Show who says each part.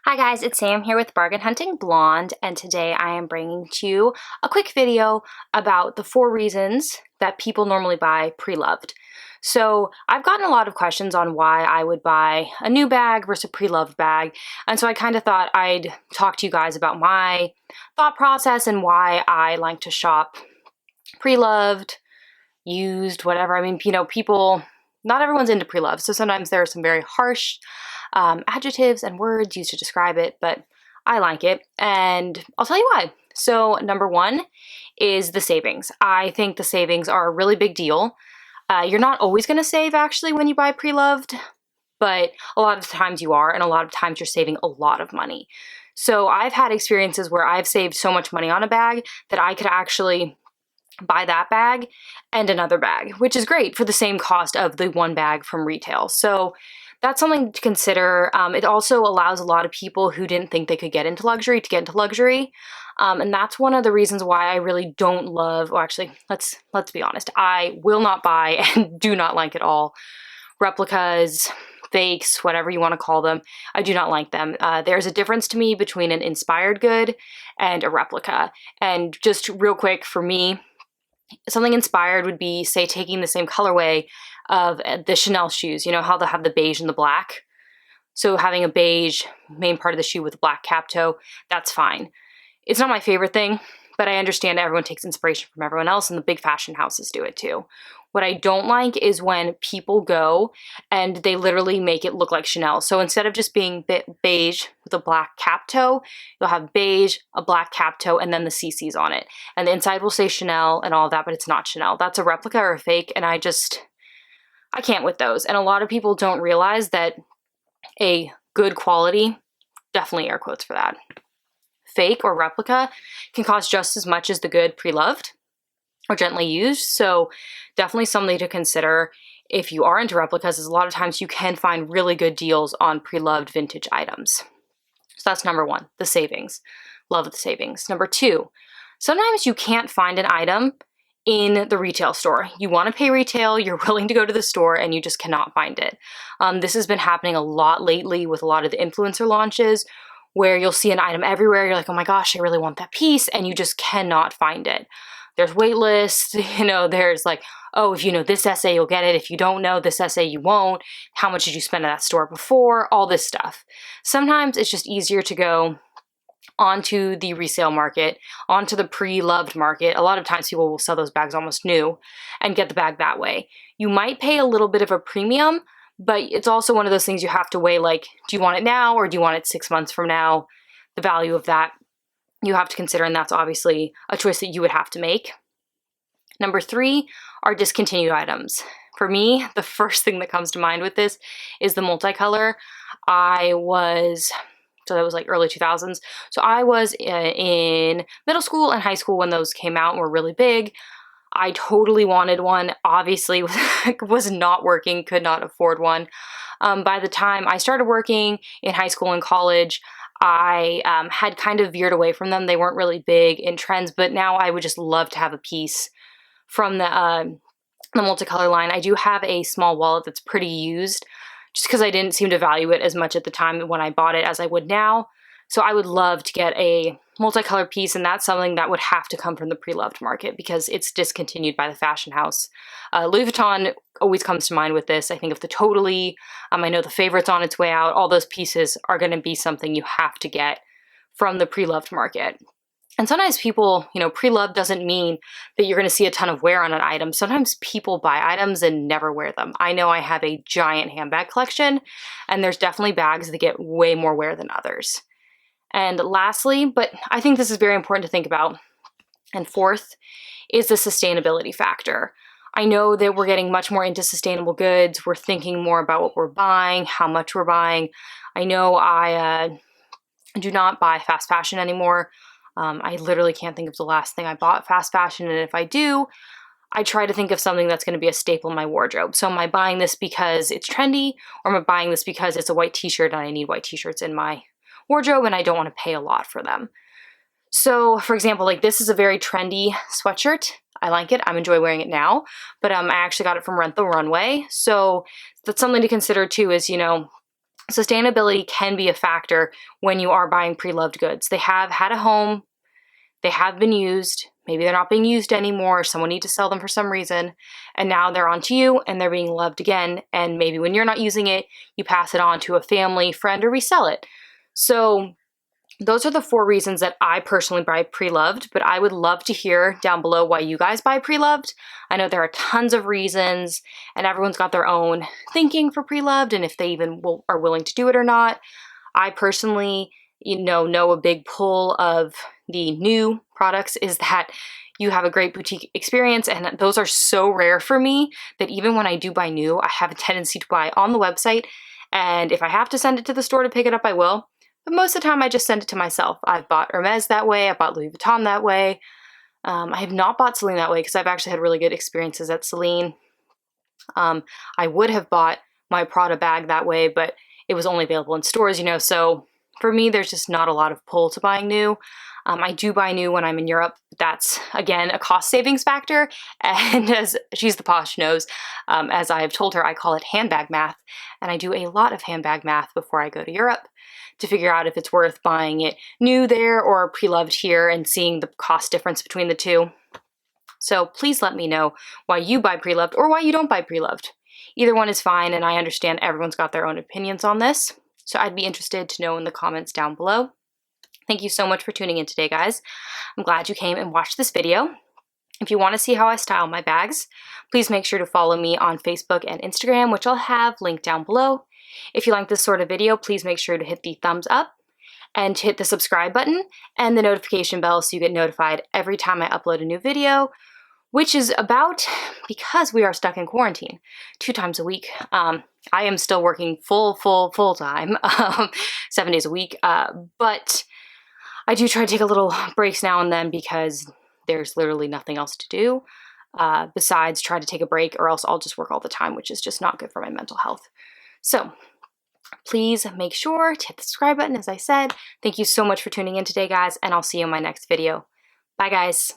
Speaker 1: Hi guys, it's Sam here with Bargain Hunting Blonde, and today I am bringing to you a quick video about the 4 reasons that people normally buy pre-loved. So I've gotten a lot of questions on why I would buy a new bag versus a pre-loved bag, and so I kind of thought I'd talk to you guys about my thought process and why I like to shop pre-loved, used, whatever. I mean, people, not everyone's into pre-loved, so sometimes there are some very harsh adjectives and words used to describe it, but I like it, and I'll tell you why. So number 1 is the savings. I think the savings are a really big deal. You're not always going to save actually when you buy pre-loved, but a lot of times you are, and a lot of times you're saving a lot of money. So I've had experiences where I've saved so much money on a bag that I could actually buy that bag and another bag, which is great for the same cost of the one bag from retail. So that's something to consider. It also allows a lot of people who didn't think they could get into luxury to get into luxury. And that's one of the reasons why I really don't love, well, actually, let's be honest. I will not buy and do not like at all replicas, fakes, whatever you want to call them. I do not like them. There's a difference to me between an inspired good and a replica. And just real quick for me, something inspired would be, say, taking the same colorway of the Chanel shoes. You know how they'll have the beige and the black? So having a beige main part of the shoe with a black cap toe, that's fine. It's not my favorite thing, but I understand everyone takes inspiration from everyone else, and the big fashion houses do it too. What I don't like is when people go and they literally make it look like Chanel. So instead of just being beige with a black cap toe, you'll have beige, a black cap toe, and then the CCs on it. And the inside will say Chanel and all of that, but it's not Chanel. That's a replica or a fake, and I can't with those. And a lot of people don't realize that a good quality, definitely air quotes for that, fake or replica can cost just as much as the good pre-loved or gently used. So definitely something to consider if you are into replicas, is a lot of times you can find really good deals on pre-loved vintage items. So that's number 1, the savings. Love the savings. Number 2, sometimes you can't find an item in the retail store. You want to pay retail, you're willing to go to the store, and you just cannot find it. This has been happening a lot lately with a lot of the influencer launches, where you'll see an item everywhere, you're like, oh my gosh, I really want that piece, and you just cannot find it. There's wait lists, there's like, oh, if you know this essay, you'll get it. If you don't know this essay, you won't. How much did you spend at that store before? All this stuff. Sometimes it's just easier to go onto the resale market, onto the pre-loved market. A lot of times people will sell those bags almost new and get the bag that way. You might pay a little bit of a premium, but it's also one of those things you have to weigh, like, do you want it now or do you want it 6 months from now? The value of that you have to consider, and that's obviously a choice that you would have to make. Number 3 are discontinued items. For me, the first thing that comes to mind with this is the multicolor. So that was like early 2000s. So I was in middle school and high school when those came out and were really big. I totally wanted one, obviously was not working, could not afford one. By the time I started working in high school and college, I had kind of veered away from them. They weren't really big in trends, but now I would just love to have a piece from the multicolor line. I do have a small wallet that's pretty used, just because I didn't seem to value it as much at the time when I bought it as I would now. So I would love to get a multicolor piece, and that's something that would have to come from the pre-loved market because it's discontinued by the fashion house. Louis Vuitton always comes to mind with this. I think of the Totally, I know the Favorite's on its way out. All those pieces are going to be something you have to get from the pre-loved market. And sometimes people, pre-loved doesn't mean that you're going to see a ton of wear on an item. Sometimes people buy items and never wear them. I know I have a giant handbag collection, and there's definitely bags that get way more wear than others. And lastly, but I think this is very important to think about, and fourth, is the sustainability factor. I know that we're getting much more into sustainable goods. We're thinking more about what we're buying, how much we're buying. I know I do not buy fast fashion anymore. I literally can't think of the last thing I bought fast fashion, and if I do, I try to think of something that's going to be a staple in my wardrobe. So am I buying this because it's trendy, or am I buying this because it's a white t-shirt and I need white t-shirts in my wardrobe and I don't want to pay a lot for them? So for example, like this is a very trendy sweatshirt. I like it. I'm enjoying wearing it now, but I actually got it from Rent the Runway. So that's something to consider too, is, sustainability can be a factor when you are buying pre-loved goods. They have had a home, they have been used, maybe they're not being used anymore, or someone needs to sell them for some reason, and now they're onto you and they're being loved again, and maybe when you're not using it, you pass it on to a family, friend, or resell it. So those are the 4 reasons that I personally buy pre-loved, but I would love to hear down below why you guys buy pre-loved. I know there are tons of reasons, and everyone's got their own thinking for pre-loved, and if they even are willing to do it or not. I personally, know a big pull of the new products is that you have a great boutique experience, and those are so rare for me that even when I do buy new, I have a tendency to buy on the website, and if I have to send it to the store to pick it up, I will. But most of the time, I just send it to myself. I've bought Hermes that way. I bought Louis Vuitton that way. I have not bought Celine that way because I've actually had really good experiences at Celine. I would have bought my Prada bag that way, but it was only available in stores, so for me, there's just not a lot of pull to buying new. I do buy new when I'm in Europe. That's, again, a cost savings factor. And as she's the posh knows, as I have told her, I call it handbag math. And I do a lot of handbag math before I go to Europe to figure out if it's worth buying it new there or pre-loved here and seeing the cost difference between the two. So please let me know why you buy pre-loved or why you don't buy pre-loved. Either one is fine, and I understand everyone's got their own opinions on this. So I'd be interested to know in the comments down below. Thank you so much for tuning in today, guys. I'm glad you came and watched this video. If you want to see how I style my bags, please make sure to follow me on Facebook and Instagram, which I'll have linked down below. If you like this sort of video, please make sure to hit the thumbs up and hit the subscribe button and the notification bell so you get notified every time I upload a new video, which is about, because we are stuck in quarantine 2 times a week. I am still working full time, 7 days a week, but I do try to take a little breaks now and then because there's literally nothing else to do besides try to take a break, or else I'll just work all the time, which is just not good for my mental health. So please make sure to hit the subscribe button, as I said. Thank you so much for tuning in today, guys, and I'll see you in my next video. Bye, guys.